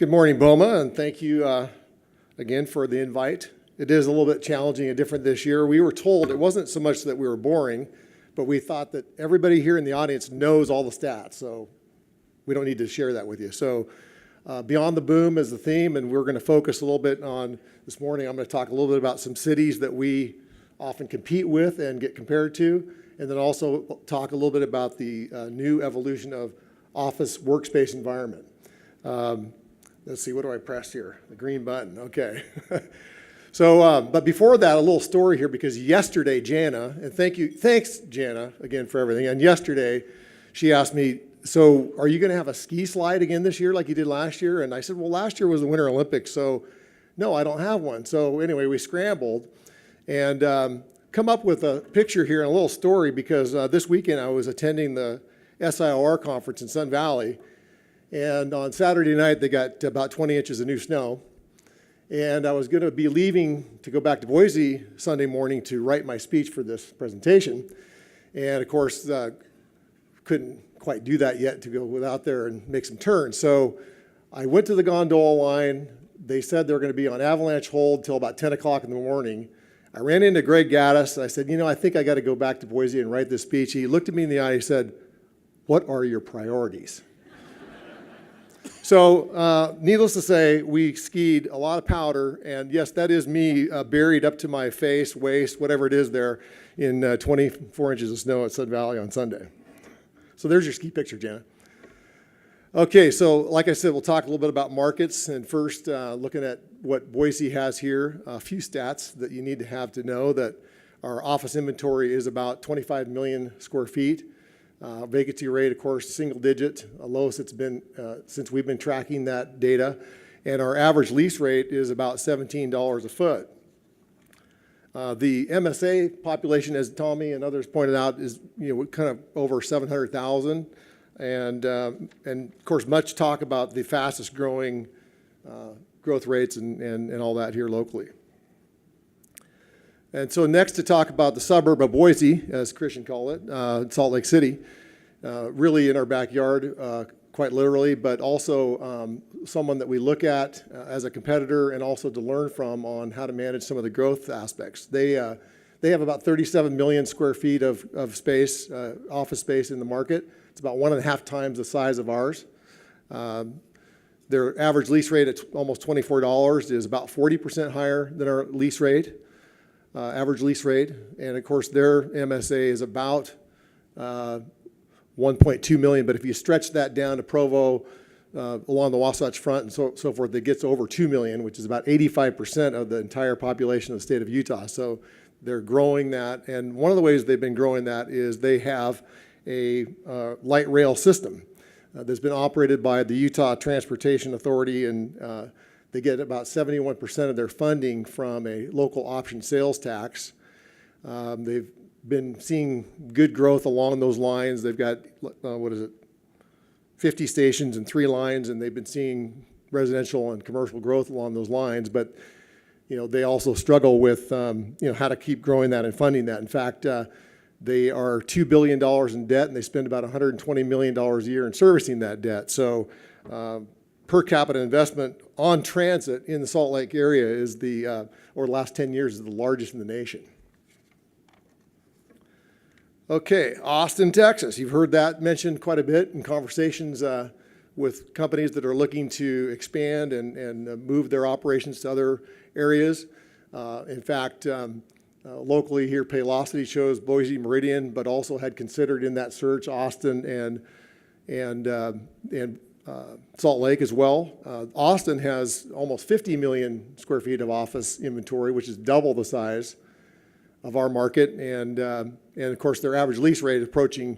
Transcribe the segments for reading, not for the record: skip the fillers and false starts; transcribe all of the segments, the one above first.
Good morning, Boma, and thank you again for the invite. It is a little bit challenging and different this year. We were told it wasn't so much that we were boring, but we thought that everybody here in the audience knows all the stats, so we don't need to share that with you. So Beyond the Boom is the theme, and we're going to focus a little bit on, this morning I'm going to talk a little bit about some cities that we often compete with and get compared to, and then also talk a little bit about the new evolution of office workspace environment. Let's see, what do I press here? The green button, okay. But before that, a little story here, because yesterday, Jana, and thanks, Jana, again for everything, and yesterday she asked me, so are you going to have a ski slide again this year like you did last year? And I said, well, last year was the Winter Olympics, so no, I don't have one. So anyway, we scrambled and come up with a picture here and a little story, because this weekend I was attending the SIOR conference in Sun Valley, and on Saturday night they got about 20 inches of new snow, and I was going to be leaving to go back to Boise Sunday morning to write my speech for this presentation, and of course couldn't quite do that yet to go out there and make some turns. So I went to the gondola line. They said they were going to be on avalanche hold till about 10 o'clock in the morning. I ran into Greg Gaddis, and I said, I think I got to go back to Boise and write this speech. He looked at me in the eye and he said, what are your priorities? So needless to say, we skied a lot of powder, and yes, that is me buried up to my face, waist, whatever it is there, in 24 inches of snow at Sun Valley on Sunday. So there's your ski picture, Jana. Okay, so like I said, we'll talk a little bit about markets, and first looking at what Boise has here, a few stats that you need to have to know that our office inventory is about 25 million square feet. Vacancy rate, of course, single digit, lowest it's been since we've been tracking that data. And our average lease rate is about $17 a foot. The MSA population, as Tommy and others pointed out, is kind of over 700,000. And of course, much talk about the fastest growing growth rates and all that here locally. And so next to talk about the suburb of Boise, as Christian called it, Salt Lake City, really in our backyard, quite literally, but also someone that we look at as a competitor and also to learn from on how to manage some of the growth aspects. They have about 37 million square feet of space, office space in the market. It's about 1.5 times the size of ours. Their average lease rate at almost $24 is about 40% higher than our lease rate. Average lease rate, and of course their MSA is about 1.2 million, but if you stretch that down to Provo, along the Wasatch Front and so forth, it gets over 2 million, which is about 85% of the entire population of the state of Utah. So they're growing that, and one of the ways they've been growing that is they have a light rail system that's been operated by the Utah Transportation Authority, and they get about 71% of their funding from a local option sales tax. They've been seeing good growth along those lines. They've got, 50 stations and 3 lines, and they've been seeing residential and commercial growth along those lines. But they also struggle with how to keep growing that and funding that. In fact, they are $2 billion in debt, and they spend about $120 million a year in servicing that debt. So per capita investment on transit in the Salt Lake area is over the last 10 years, is the largest in the nation. Okay, Austin, Texas. You've heard that mentioned quite a bit in conversations with companies that are looking to expand and move their operations to other areas. In fact, locally here, Paylocity chose Boise Meridian, but also had considered in that search Austin and Salt Lake as well. Austin has almost 50 million square feet of office inventory, which is double the size of our market, and of course their average lease rate approaching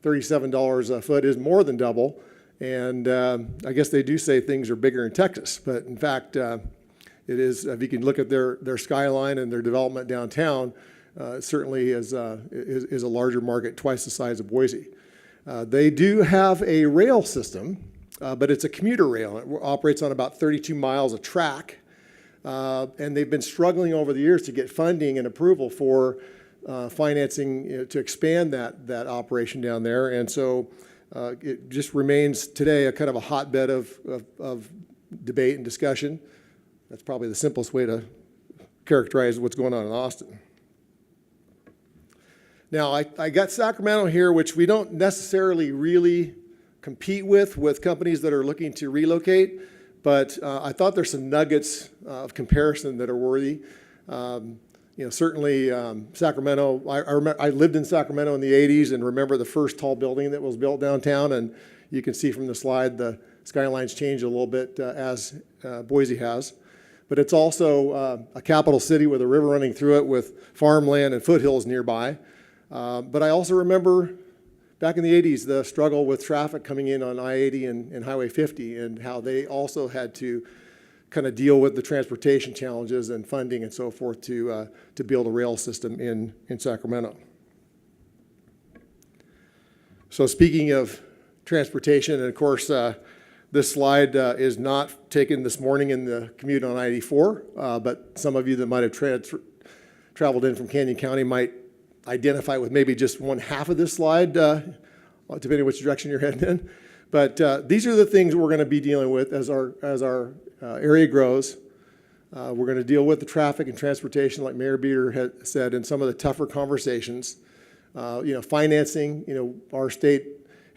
$37 a foot is more than double. And I guess they do say things are bigger in Texas, but in fact it is. If you can look at their skyline and their development downtown, it certainly is a larger market, twice the size of Boise. They do have a rail system, but it's a commuter rail. It operates on about 32 miles of track. And they've been struggling over the years to get funding and approval for financing to expand that operation down there. And so it just remains today a kind of a hotbed of debate and discussion. That's probably the simplest way to characterize what's going on in Austin. Now, I got Sacramento here, which we don't necessarily really compete with companies that are looking to relocate, but I thought there's some nuggets of comparison that are worthy. Certainly Sacramento, I lived in Sacramento in the 80s and remember the first tall building that was built downtown, and you can see from the slide the skyline's changed a little bit as Boise has. But it's also a capital city with a river running through it with farmland and foothills nearby. But I also remember back in the 80s the struggle with traffic coming in on I-80 and Highway 50 and how they also had to kind of deal with the transportation challenges and funding and so forth to build a rail system in Sacramento. So speaking of transportation, and of course this slide is not taken this morning in the commute on I-84, but some of you that might have traveled in from Canyon County might identify with maybe just one half of this slide, depending on which direction you're heading in. But these are the things we're going to be dealing with as our area grows. We're going to deal with the traffic and transportation, like Mayor Beater had said, in some of the tougher conversations. Financing, our state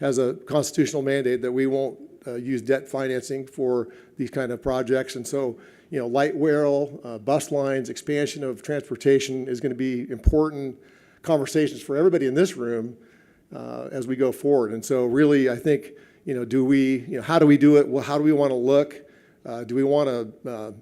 has a constitutional mandate that we won't use debt financing for these kind of projects. And so, light rail, bus lines, expansion of transportation is going to be important conversations for everybody in this room as we go forward. And so really, I think, how do we do it? Well, how do we want to look? Do we want to,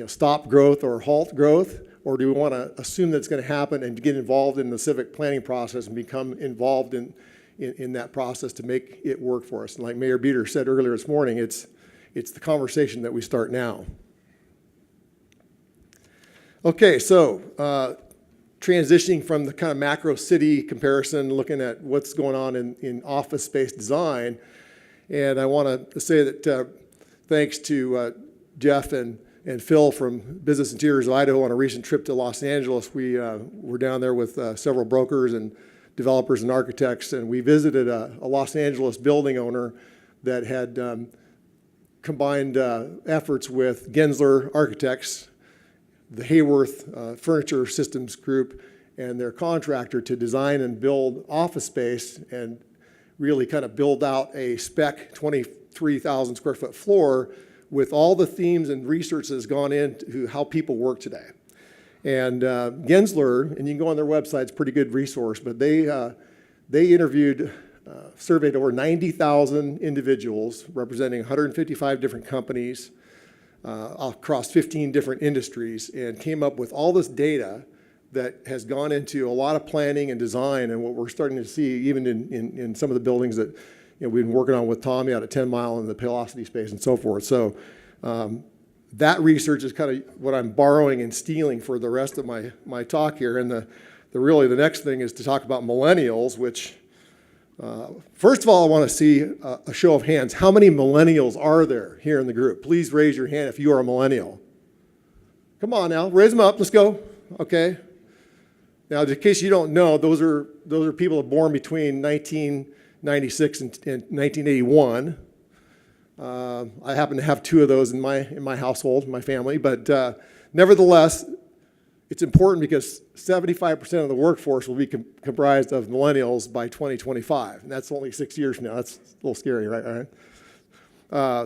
stop growth or halt growth? Or do we want to assume that it's going to happen and get involved in the civic planning process and become involved in that process to make it work for us? And like Mayor Beater said earlier this morning, it's the conversation that we start now. Okay, so transitioning from the kind of macro city comparison, looking at what's going on in office space design. And I want to say that thanks to Jeff and Phil from Business Interiors of Idaho on a recent trip to Los Angeles. We were down there with several brokers and developers and architects, and we visited a Los Angeles building owner that had combined efforts with Gensler Architects, the Hayworth Furniture Systems Group, and their contractor to design and build office space and really kind of build out a spec 23,000 square foot floor with all the themes and research that has gone into how people work today. And Gensler, and you can go on their website, it's a pretty good resource, but they interviewed, surveyed over 90,000 individuals representing 155 different companies across 15 different industries, and came up with all this data that has gone into a lot of planning and design, and what we're starting to see even in some of the buildings that we've been working on with Tommy out at 10 Mile in the Paylocity space and so forth. So that research is kind of what I'm borrowing and stealing for the rest of my talk here. And the next thing is to talk about millennials, which first of all, I want to see a show of hands. How many millennials are there here in the group? Please raise your hand if you are a millennial. Come on now, raise them up. Let's go. Okay. Now, in case you don't know, those are people born between 1996 and 1981. I happen to have two of those in my household, my family, but nevertheless, it's important because 75% of the workforce will be comprised of millennials by 2025, and that's only 6 years from now. That's a little scary, right?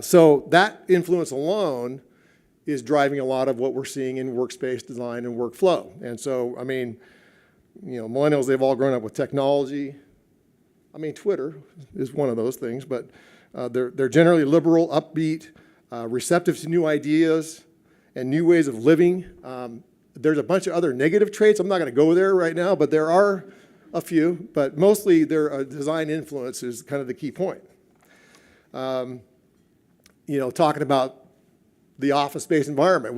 So that influence alone is driving a lot of what we're seeing in workspace design and workflow. And so, I mean, millennials, they've all grown up with technology. I mean, Twitter is one of those things, but they're generally liberal, upbeat, receptive to new ideas and new ways of living. There's a bunch of other negative traits. I'm not going to go there right now, but there are a few, but mostly their design influence is kind of the key point. Talking about the office space environment.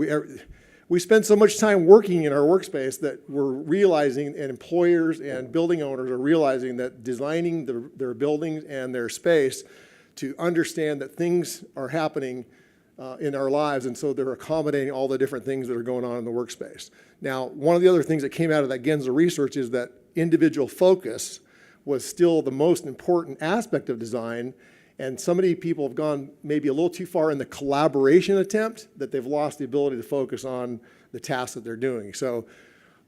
We spend so much time working in our workspace that we're realizing, and employers and building owners are realizing that designing their buildings and their space to understand that things are happening in our lives, and so they're accommodating all the different things that are going on in the workspace. Now, one of the other things that came out of that Gensler research is that individual focus was still the most important aspect of design, And so many people have gone maybe a little too far in the collaboration attempt that they've lost the ability to focus on the tasks that they're doing. So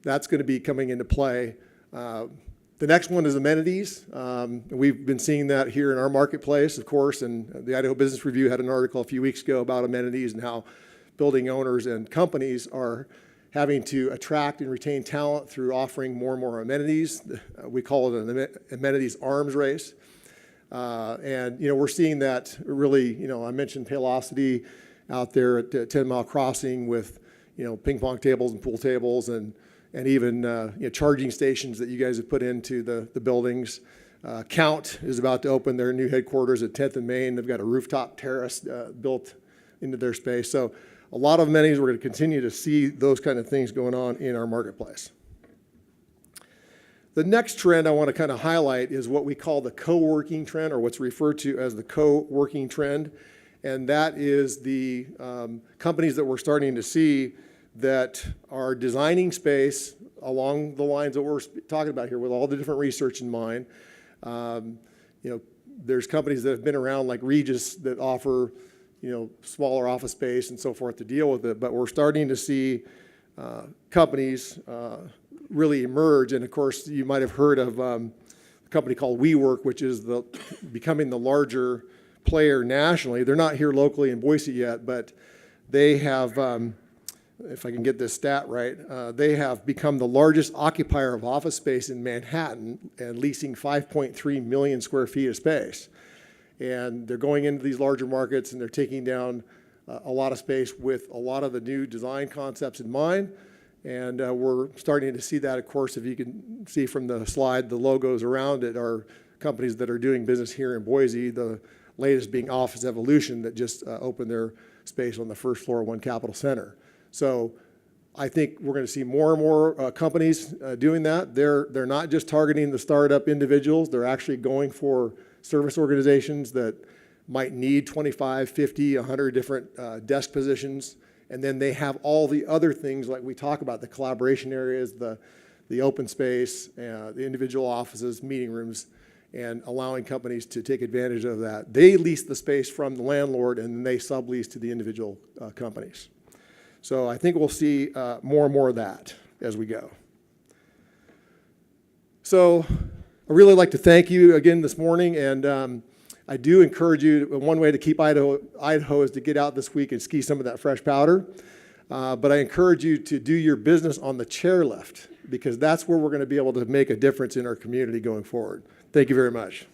that's going to be coming into play. The next one is amenities. We've been seeing that here in our marketplace, of course, and the Idaho Business Review had an article a few weeks ago about amenities and how building owners and companies are having to attract and retain talent through offering more and more amenities. We call it an amenities arms race. And, we're seeing that really, I mentioned Paylocity out there at 10 Mile Crossing with, ping pong tables and pool tables and even charging stations that you guys have put into the buildings. Count is about to open their new headquarters at 10th and Main. They've got a rooftop terrace built into their space. So a lot of amenities, we're going to continue to see those kind of things going on in our marketplace. The next trend I want to kind of highlight is what we call the co-working trend, or what's referred to as the co-working trend. And that is the companies that we're starting to see that are designing space along the lines that we're talking about here with all the different research in mind. There's companies that have been around like Regis that offer, smaller office space and so forth to deal with it. But we're starting to see companies really emerge. And of course, you might have heard of a company called WeWork, which is becoming the larger player nationally. They're not here locally in Boise yet, but they have, if I can get this stat right, they have become the largest occupier of office space in Manhattan and leasing 5.3 million square feet of space. And they're going into these larger markets and they're taking down a lot of space with a lot of the new design concepts in mind. And we're starting to see that, of course, if you can see from the slide, the logos around it are companies that are doing business here in Boise, the latest being Office Evolution that just opened their space on the first floor of One Capital Center. So I think we're going to see more and more companies doing that. They're not just targeting the startup individuals. They're actually going for service organizations that might need 25, 50, 100 different desk positions. And then they have all the other things like we talk about, the collaboration areas, the open space, the individual offices, meeting rooms, and allowing companies to take advantage of that. They lease the space from the landlord and then they sublease to the individual companies. So I think we'll see more and more of that as we go. So I really like to thank you again this morning, and I do encourage you, one way to keep Idaho is to get out this week and ski some of that fresh powder. But I encourage you to do your business on the chairlift because that's where we're going to be able to make a difference in our community going forward. Thank you very much.